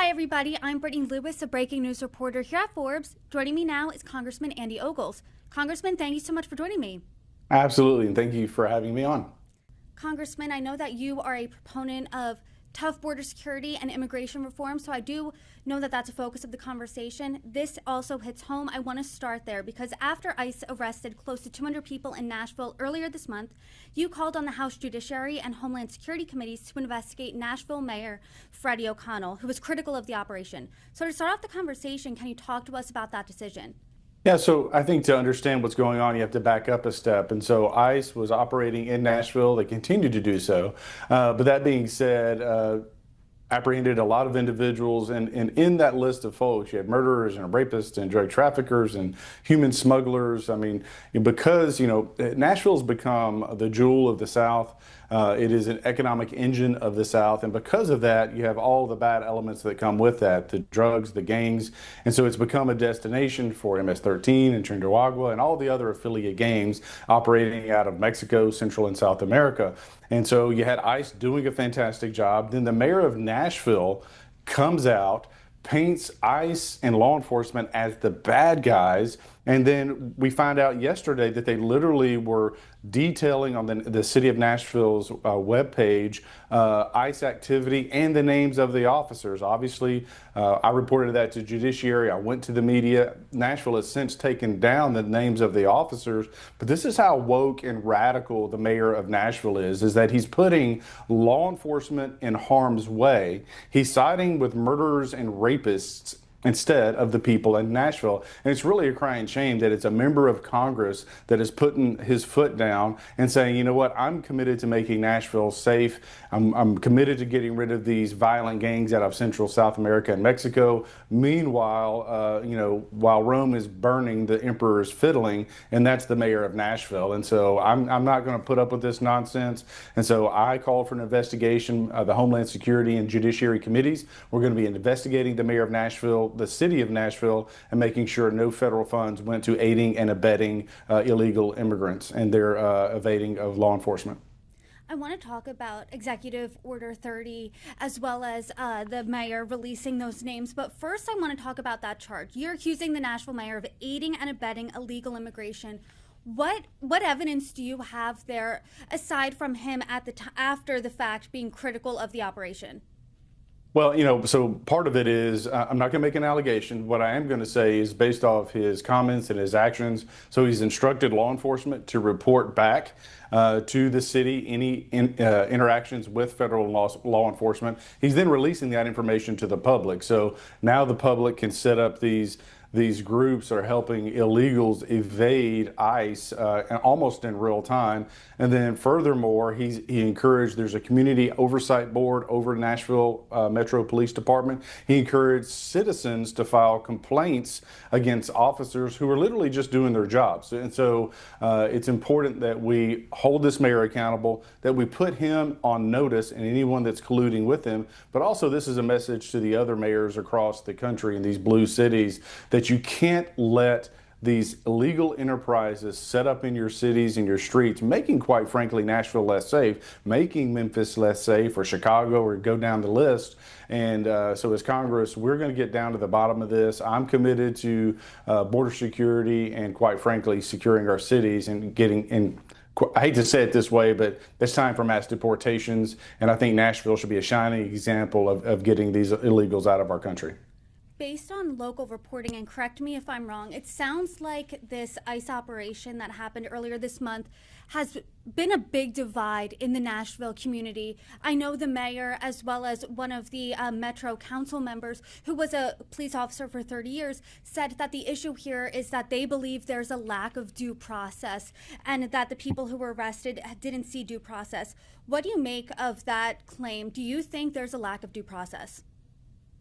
Hi, everybody. I'm Brittany Lewis, a breaking news reporter here at Forbes. Joining me now is Congressman Andy Ogles. Congressman, thank you so much for joining me. Absolutely, and thank you for having me on. Congressman, I know that you are a proponent of tough border security and immigration reform, so I do know that that's a focus of the conversation. This also hits home. I want to start there because after ICE arrested close to 200 people in Nashville earlier this month, you called on the House Judiciary and Homeland Security committees to investigate Nashville Mayor Freddie O'Connell, who was critical of the operation. So to start off the conversation, can you talk to us about that decision? Yeah, so I think to understand what's going on, you have to back up a step. And so ICE was operating in Nashville. They continue to do so. But that being said, apprehended a lot of individuals. And in that list of folks, you had murderers and rapists and drug traffickers and human smugglers. I mean, because, Nashville's become the jewel of the South. It is an economic engine of the South. And because of that, you have all the bad elements that come with that, the drugs, the gangs. And so it's become a destination for MS-13 and Trinidad and all the other affiliate gangs operating out of Mexico, Central and South America. And so you had ICE doing a fantastic job. Then the mayor of Nashville comes out, paints ICE and law enforcement as the bad guys. And then we find out yesterday that they literally were detailing on the city of Nashville's webpage ICE activity and the names of the officers. Obviously, I reported that to Judiciary. I went to the media. Nashville has since taken down the names of the officers. But this is how woke and radical the mayor of Nashville is that he's putting law enforcement in harm's way. He's siding with murderers and rapists instead of the people in Nashville. And it's really a crying shame that it's a member of Congress that is putting his foot down and saying, you know what, I'm committed to making Nashville safe. I'm committed to getting rid of these violent gangs out of Central South America and Mexico. Meanwhile, while Rome is burning, the emperor is fiddling, and that's the mayor of Nashville. And so I'm not going to put up with this nonsense. And so I called for an investigation of the Homeland Security and Judiciary committees. We're going to be investigating the mayor of Nashville, the city of Nashville, and making sure no federal funds went to aiding and abetting illegal immigrants and their evading of law enforcement. I want to talk about Executive Order 30 as well as the mayor releasing those names. But first, I want to talk about that charge. You're accusing the Nashville mayor of aiding and abetting illegal immigration. What evidence do you have there aside from him after the fact being critical of the operation? Well, so part of it is I'm not going to make an allegation. What I am going to say is based off his comments and his actions. So he's instructed law enforcement to report back to the city any interactions with federal law enforcement. He's then releasing that information to the public. So now the public can set up these groups are helping illegals evade ICE almost in real time. And then furthermore, he encouraged, there's a community oversight board over Nashville Metro Police Department. He encouraged citizens to file complaints against officers who are literally just doing their jobs. And so it's important that we hold this mayor accountable, that we put him on notice and anyone that's colluding with him. But also this is a message to the other mayors across the country in these blue cities that you can't let these illegal enterprises set up in your cities and your streets, making, quite frankly, Nashville less safe, making Memphis less safe, or Chicago, or go down the list. And so as Congress, we're going to get down to the bottom of this. I'm committed to border security and, quite frankly, securing our cities and getting in. I hate to say it this way, but it's time for mass deportations. And I think Nashville should be a shining example of getting these illegals out of our country. Based on local reporting, and correct me if I'm wrong, it sounds like this ICE operation that happened earlier this month has been a big divide in the Nashville community. I know the mayor, as well as one of the Metro Council members, who was a police officer for 30 years, said that the issue here is that they believe there's a lack of due process and that the people who were arrested didn't see due process. What do you make of that claim? Do you think there's a lack of due process?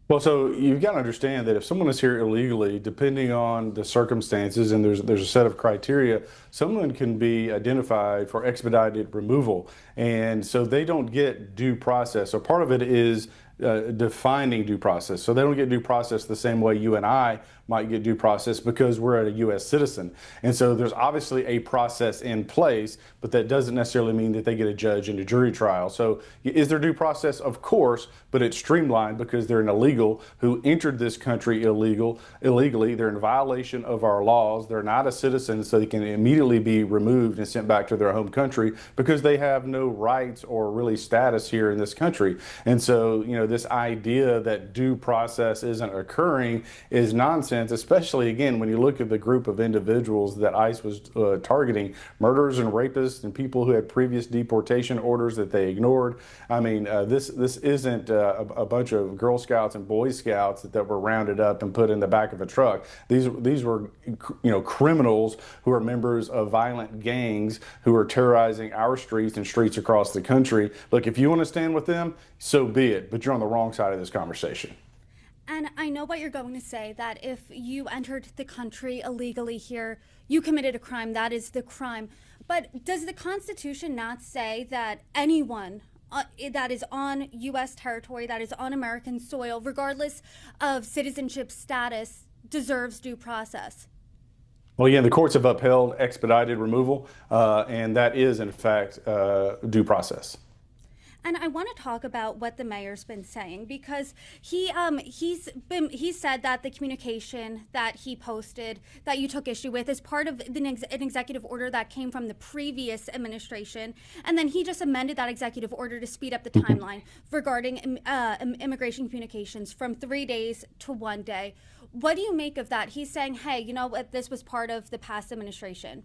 Well, so you've got to understand that if someone is here illegally, depending on the circumstances, and there's a set of criteria, someone can be identified for expedited removal. And so they don't get due process. So part of it is defining due process. So they don't get due process the same way you and I might get due process because we're a U.S. citizen. And so there's obviously a process in place, but that doesn't necessarily mean that they get a judge and a jury trial. So is there due process? Of course, but it's streamlined because they're an illegal who entered this country illegally. They're in violation of our laws. They're not a citizen, so they can immediately be removed and sent back to their home country because they have no rights or really status here in this country. And so, this idea that due process isn't occurring is nonsense, especially, again, when you look at the group of individuals that ICE was targeting, murderers and rapists and people who had previous deportation orders that they ignored. I mean, this isn't a bunch of Girl Scouts and Boy Scouts that were rounded up and put in the back of a truck. These were, criminals who are members of violent gangs who are terrorizing our streets and streets across the country. Look, if you want to stand with them, so be it, but you're on the wrong side of this conversation. And I know what you're going to say, that if you entered the country illegally here, you committed a crime. That is the crime. But does the Constitution not say that anyone that is on U.S. territory, that is on American soil, regardless of citizenship status, deserves due process? Well, yeah, the courts have upheld expedited removal, and that is, in fact, due process. And I want to talk about what the mayor's been saying, because he said that the communication that he posted that you took issue with is part of an executive order that came from the previous administration, and then he just amended that executive order to speed up the timeline regarding immigration communications from 3 days to 1 day. What do you make of that? He's saying, hey, you know what, this was part of the past administration.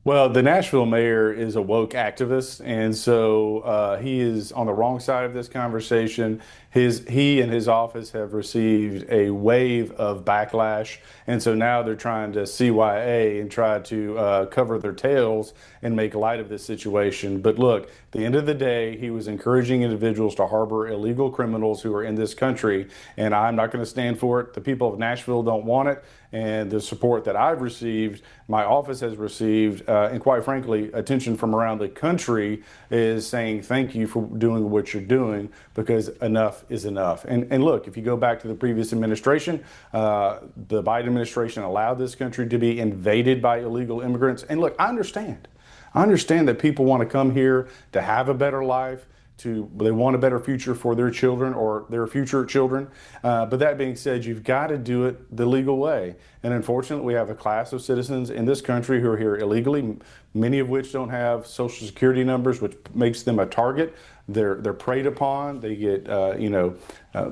Well, the Nashville mayor is a woke activist, and so he is on the wrong side of this conversation. He and his office have received a wave of backlash, and so now they're trying to CYA and try to cover their tails and make light of this situation. But look, at the end of the day, he was encouraging individuals to harbor illegal criminals who are in this country, and I'm not going to stand for it. The people of Nashville don't want it, and the support that I've received, my office has received, and quite frankly, attention from around the country is saying thank you for doing what you're doing, because enough is enough. And look, if you go back to the previous administration, the Biden administration allowed this country to be invaded by illegal immigrants. And look, I understand that people want to come here to have a better life, they want a better future for their children or their future children. But that being said, you've got to do it the legal way. And unfortunately, we have a class of citizens in this country who are here illegally, many of which don't have Social Security numbers, which makes them a target. They're preyed upon. They get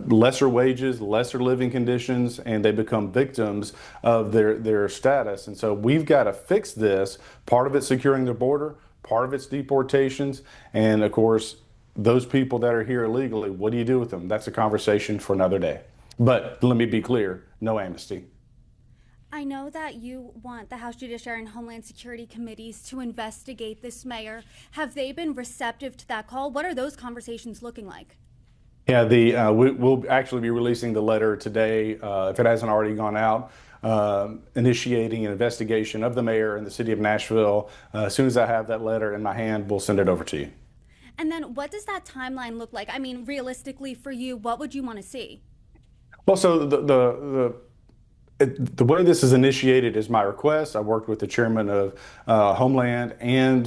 lesser wages, lesser living conditions, and they become victims of their status. And so we've got to fix this. Part of it's securing the border, part of it's deportations, and of course, those people that are here illegally, what do you do with them? That's a conversation for another day. But let me be clear, no amnesty. I know that you want the House Judiciary and Homeland Security committees to investigate this mayor. Have they been receptive to that call? What are those conversations looking like? Yeah, we'll actually be releasing the letter today, if it hasn't already gone out, initiating an investigation of the mayor in the city of Nashville. As soon as I have that letter in my hand, we'll send it over to you. And then what does that timeline look like? I mean, realistically for you, what would you want to see? Well, so the way this is initiated is my request. I worked with the chairman of Homeland and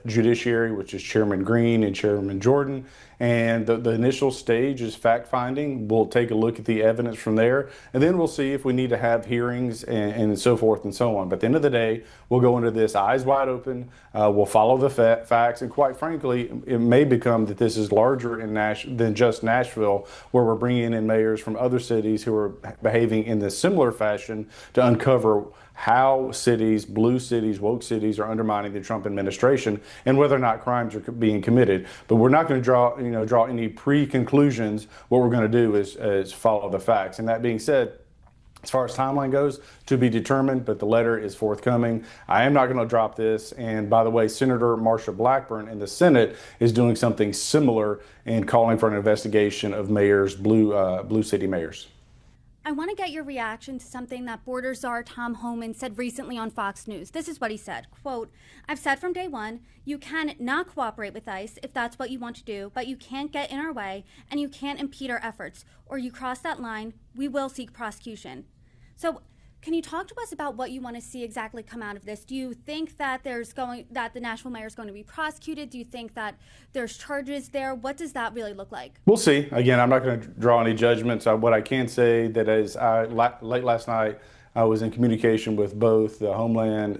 Judiciary, which is Chairman Green and Chairman Jordan. And the initial stage is fact-finding. We'll take a look at the evidence from there, and then we'll see if we need to have hearings and so forth and so on. But at the end of the day, we'll go into this eyes wide open. We'll follow the facts, and quite frankly, it may become that this is larger than just Nashville, where we're bringing in mayors from other cities who are behaving in this similar fashion to uncover how cities, blue cities, woke cities are undermining the Trump administration and whether or not crimes are being committed. But we're not going to draw any pre-conclusions. What we're going to do is follow the facts. And that being said, as far as timeline goes, to be determined, but the letter is forthcoming. I am not going to drop this. And by the way, Senator Marsha Blackburn in the Senate is doing something similar and calling for an investigation of mayors, blue city mayors. I want to get your reaction to something that border czar Tom Homan said recently on Fox News. This is what he said, quote, "I've said from day one, you can not cooperate with ICE if that's what you want to do, but you can't get in our way and you can't impede our efforts. Or you cross that line, we will seek prosecution." So can you talk to us about what you want to see exactly come out of this? Do you think that that the Nashville mayor is going to be prosecuted? Do you think that there's charges there? What does that really look like? We'll see. Again, I'm not going to draw any judgments. What I can say that is, late last night, I was in communication with both the Homeland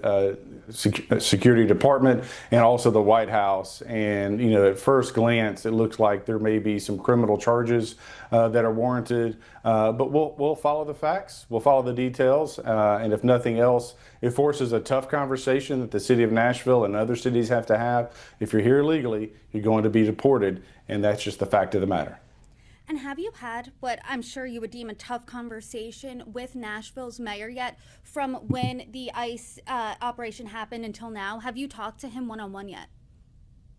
Security Department and also the White House. And, at first glance, it looks like there may be some criminal charges that are warranted. But we'll follow the facts. We'll follow the details. And if nothing else, it forces a tough conversation that the city of Nashville and other cities have to have. If you're here illegally, you're going to be deported. And that's just the fact of the matter. And have you had what I'm sure you would deem a tough conversation with Nashville's mayor yet, from when the ICE operation happened until now? Have you talked to him one-on-one yet?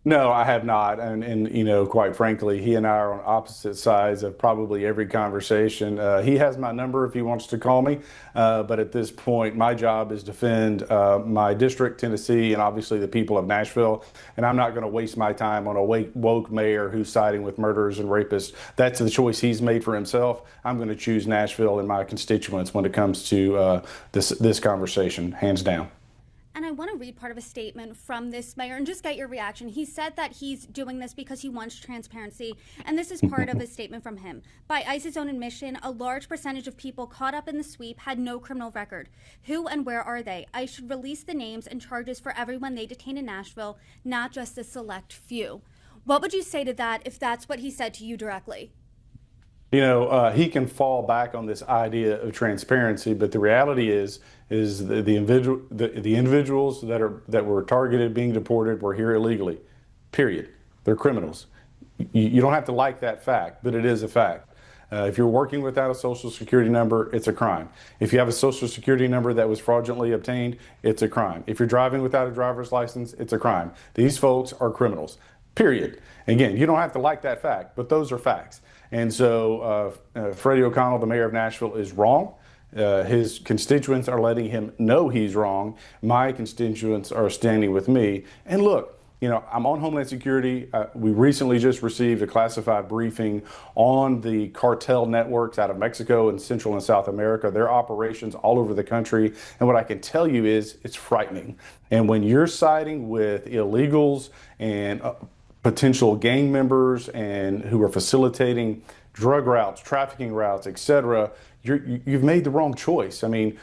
No, I have not. And quite frankly, he and I are on opposite sides of probably every conversation. He has my number if he wants to call me. But at this point, my job is defend my district, Tennessee, and obviously the people of Nashville. And I'm not going to waste my time on a woke mayor who's siding with murderers and rapists. That's the choice he's made for himself. I'm going to choose Nashville and my constituents when it comes to this conversation, hands down. And I want to read part of a statement from this mayor and just get your reaction. He said that he's doing this because he wants transparency. And this is part of a statement from him. By ICE's own admission, a large percentage of people caught up in the sweep had no criminal record. Who and where are they? ICE should release the names and charges for everyone they detain in Nashville, not just a select few. What would you say to that if that's what he said to you directly? He can fall back on this idea of transparency, but the reality is the individuals that were targeted, being deported, were here illegally. Period. They're criminals. You don't have to like that fact, but it is a fact. If you're working without a social security number, it's a crime. If you have a social security number that was fraudulently obtained, it's a crime. If you're driving without a driver's license, it's a crime. These folks are criminals. Period. Again, you don't have to like that fact, but those are facts. And so Freddie O'Connell, the mayor of Nashville, is wrong. His constituents are letting him know he's wrong. My constituents are standing with me. And look, I'm on Homeland Security. We recently just received a classified briefing on the cartel networks out of Mexico and Central and South America, their operations all over the country. And what I can tell you is it's frightening. And when you're siding with illegals and potential gang members and who are facilitating drug routes, trafficking routes, etc., you've made the wrong choice. I mean,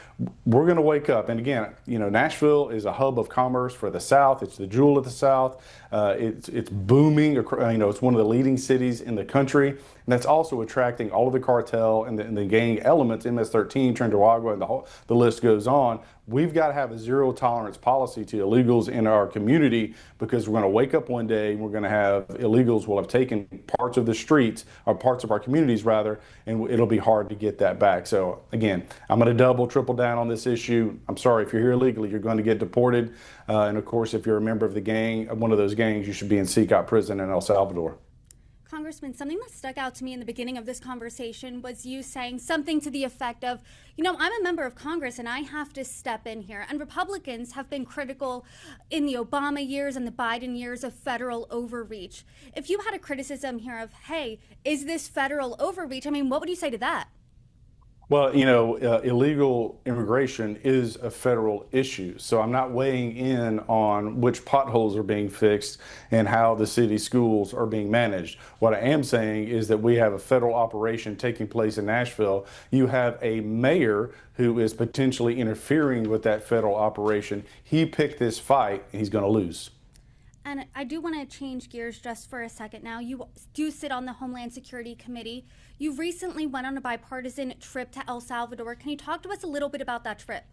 we're going to wake up. And again, Nashville is a hub of commerce for the South. It's the jewel of the South. It's booming. It's one of the leading cities in the country. And that's also attracting all of the cartel and the gang elements, MS-13, Trinidad, and the list goes on. We've got to have a zero tolerance policy to illegals in our community, because we're going to wake up one day and we're going to have illegals will have taken parts of the streets, or parts of our communities rather, and it'll be hard to get that back. So again, I'm going to triple down on this issue. I'm sorry, if you're here illegally, you're going to get deported. And of course, if you're a member of the gang, one of those gangs, you should be in seek-out prison in El Salvador. Congressman, something that stuck out to me in the beginning of this conversation was you saying something to the effect of, I'm a member of Congress and I have to step in here. And Republicans have been critical in the Obama years and the Biden years of federal overreach. If you had a criticism here of, hey, is this federal overreach? What would you say to that? Well, illegal immigration is a federal issue. So I'm not weighing in on which potholes are being fixed and how the city schools are being managed. What I am saying is that we have a federal operation taking place in Nashville. You have a mayor who is potentially interfering with that federal operation. He picked this fight and he's going to lose. And I do want to change gears just for a second now. You do sit on the Homeland Security Committee. You recently went on a bipartisan trip to El Salvador. Can you talk to us a little bit about that trip?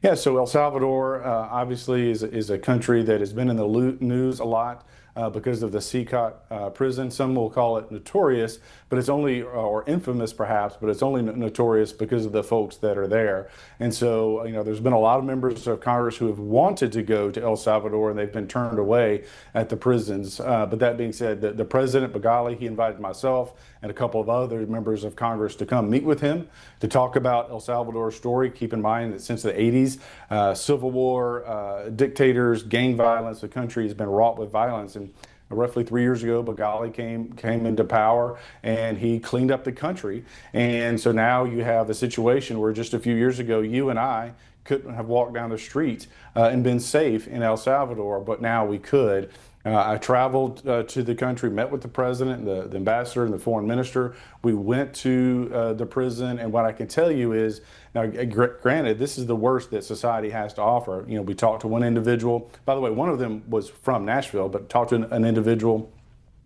Yeah, so El Salvador obviously is a country that has been in the news a lot because of the CCOT prison. Some will call it notorious, but it's only, or infamous perhaps, but it's only notorious because of the folks that are there. And so, there's been a lot of members of Congress who have wanted to go to El Salvador, and they've been turned away at the prisons. But that being said, the president, Bagali, he invited myself and a couple of other members of Congress to come meet with him to talk about El Salvador's story. Keep in mind that since the 80s, civil war, dictators, gang violence, the country has been wrought with violence. And roughly 3 years ago, Bagali came into power and he cleaned up the country. And so now you have a situation where just a few years ago, you and I couldn't have walked down the street and been safe in El Salvador, but now we could. I traveled to the country, met with the president, the ambassador, and the foreign minister. We went to the prison, and what I can tell you is, now, granted, this is the worst that society has to offer. We talked to one individual. By the way, one of them was from Nashville, but talked to an individual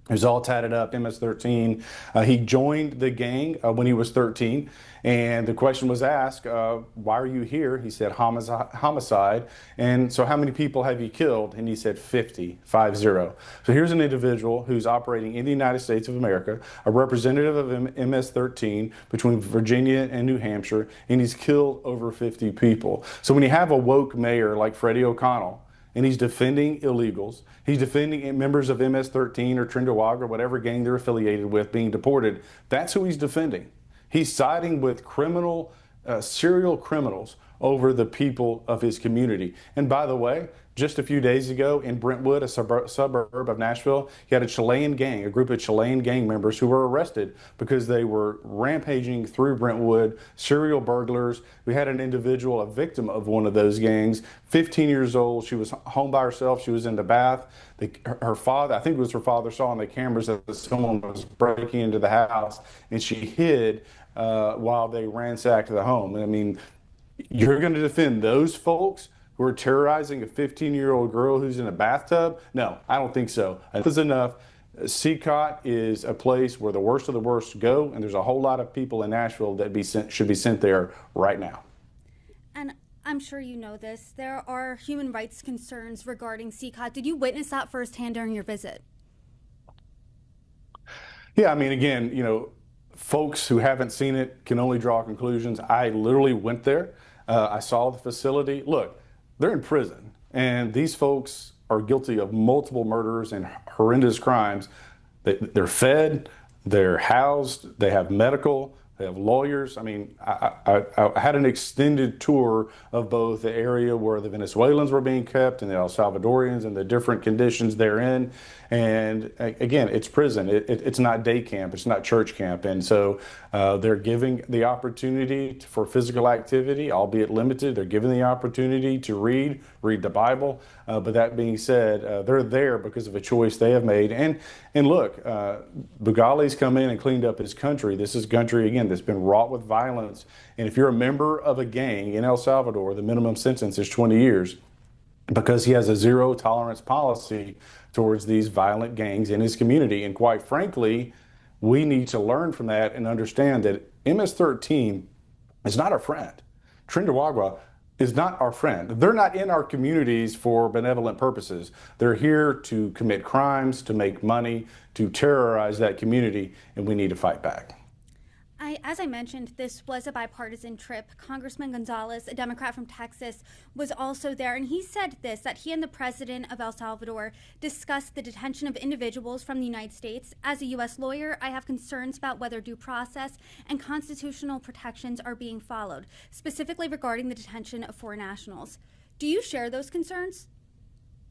who's all tatted up, MS-13. He joined the gang when he was 13. And the question was asked, why are you here? He said, homicide. And so how many people have you killed? And he said 50. So here's an individual who's operating in the United States of America, a representative of MS-13 between Virginia and New Hampshire, and he's killed over 50 people. So when you have a woke mayor like Freddie O'Connell, and he's defending illegals, he's defending members of MS-13 or Trinidad or whatever gang they're affiliated with being deported, that's who he's defending. He's siding with serial criminals over the people of his community. And by the way, just a few days ago in Brentwood, a suburb of Nashville, he had a group of Chilean gang members who were arrested because they were rampaging through Brentwood, serial burglars. We had an individual, a victim of one of those gangs, 15 years old. She was home by herself. She was in the bath. Her father, I think it was her father, saw on the cameras that someone was breaking into the house, and she hid while they ransacked the home. I mean, you're going to defend those folks who are terrorizing a 15-year-old girl who's in a bathtub? No, I don't think so. Enough is enough. CCOT is a place where the worst of the worst go, and there's a whole lot of people in Nashville that should be sent there right now. And I'm sure you know this. There are human rights concerns regarding CCOT. Did you witness that firsthand during your visit? Yeah, I mean, again, folks who haven't seen it can only draw conclusions. I literally went there. I saw the facility. Look, they're in prison, and these folks are guilty of multiple murders and horrendous crimes. They're fed, they're housed, they have medical, they have lawyers. I mean, I had an extended tour of both the area where the Venezuelans were being kept and the El Salvadorians and the different conditions they're in. And again, it's prison. It's not day camp. It's not church camp. And so they're giving the opportunity for physical activity, albeit limited. They're given the opportunity to read the Bible. But that being said, they're there because of a choice they have made. And look, Bugali's come in and cleaned up his country. This is country, again, that's been wrought with violence. And if you're a member of a gang in El Salvador, the minimum sentence is 20 years because he has a zero tolerance policy towards these violent gangs in his community. And quite frankly, we need to learn from that and understand that MS-13 is not our friend. Trinidad is not our friend. They're not in our communities for benevolent purposes. They're here to commit crimes, to make money, to terrorize that community, and we need to fight back. As I mentioned, this was a bipartisan trip. Congressman Gonzalez, a Democrat from Texas, was also there, and he said this, that he and the president of El Salvador discussed the detention of individuals from the United States. As a U.S. lawyer, I have concerns about whether due process and constitutional protections are being followed, specifically regarding the detention of foreign nationals. Do you share those concerns?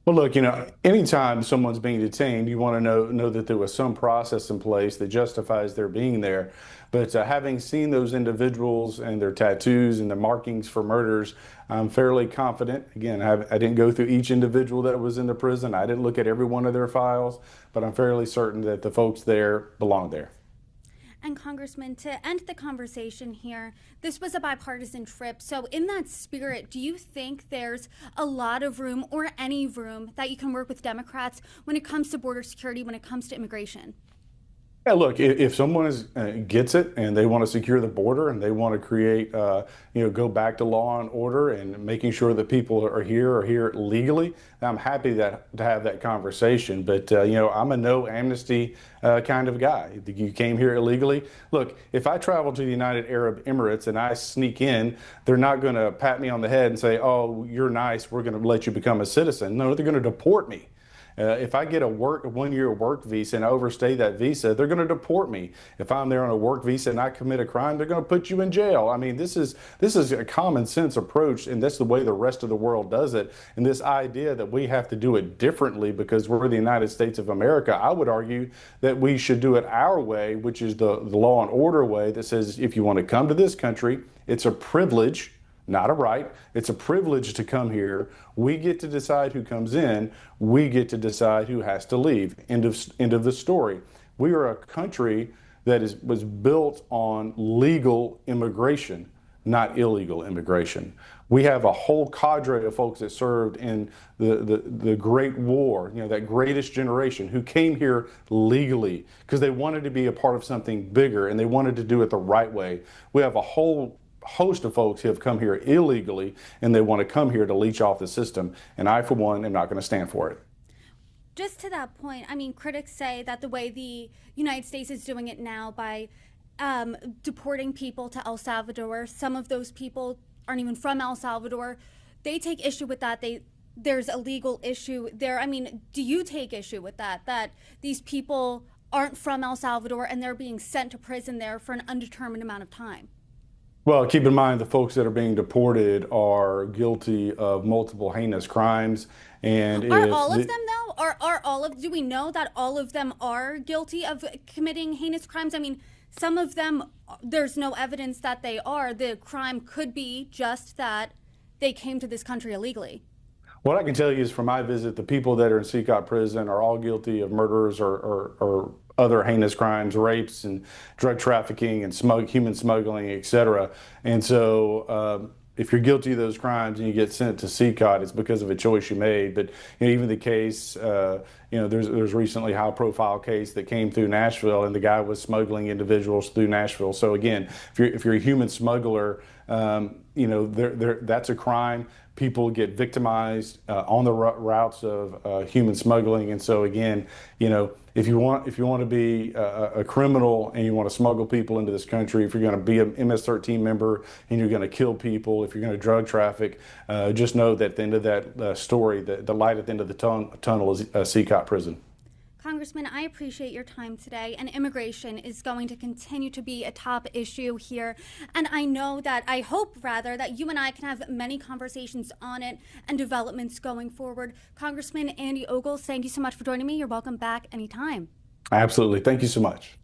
Well, look, anytime someone's being detained, you want to know that there was some process in place that justifies their being there. But having seen those individuals and their tattoos and the markings for murders, I'm fairly confident. Again, I didn't go through each individual that was in the prison. I didn't look at every one of their files, but I'm fairly certain that the folks there belong there. And Congressman, to end the conversation here, this was a bipartisan trip. So in that spirit, do you think there's a lot of room or any room that you can work with Democrats when it comes to border security, when it comes to immigration? Yeah, look, if someone gets it and they want to secure the border and they want to create, go back to law and order and making sure that people are here legally, I'm happy to have that conversation. But, I'm a no amnesty kind of guy. You came here illegally. Look, if I travel to the United Arab Emirates and I sneak in, they're not going to pat me on the head and say, oh, you're nice, we're going to let you become a citizen. No, they're going to deport me. If I get a 1-year work visa and I overstay that visa, they're going to deport me. If I'm there on a work visa and I commit a crime, they're going to put you in jail. I mean, this is a common sense approach, and that's the way the rest of the world does it. And this idea that we have to do it differently because we're the United States of America, I would argue that we should do it our way, which is the law and order way that says if you want to come to this country, it's a privilege, not a right. It's a privilege to come here. We get to decide who comes in. We get to decide who has to leave. End of the story. We are a country that was built on legal immigration, not illegal immigration. We have a whole cadre of folks that served in the Great War, that greatest generation who came here legally because they wanted to be a part of something bigger and they wanted to do it the right way. We have a whole host of folks who have come here illegally and they want to come here to leech off the system. And I, for one, am not going to stand for it. Just to that point, I mean, critics say that the way the United States is doing it now by deporting people to El Salvador, some of those people aren't even from El Salvador. They take issue with that. There's a legal issue there. I mean, do you take issue with that these people aren't from El Salvador and they're being sent to prison there for an undetermined amount of time? Well, keep in mind the folks that are being deported are guilty of multiple heinous crimes. And are all of them though? Do we know that all of them are guilty of committing heinous crimes? I mean, some of them, there's no evidence that they are. The crime could be just that they came to this country illegally. What I can tell you is from my visit, the people that are in CCOT prison are all guilty of murders or other heinous crimes, rapes and drug trafficking and human smuggling, et cetera. And so if you're guilty of those crimes and you get sent to CCOT, it's because of a choice you made. But even the case, there's recently a high-profile case that came through Nashville, and the guy was smuggling individuals through Nashville. So again, if you're a human smuggler, that's a crime. People get victimized on the routes of human smuggling, and so again, if you want to be a criminal and you want to smuggle people into this country, if you're going to be an MS-13 member and you're going to kill people, if you're going to drug traffic, just know that at the end of that story, the light at the end of the tunnel is CCOT prison. Congressman, I appreciate your time today, and immigration is going to continue to be a top issue here. And I hope that you and I can have many conversations on it and developments going forward. Congressman Andy Ogles, thank you so much for joining me. You're welcome back anytime. Absolutely. Thank you so much.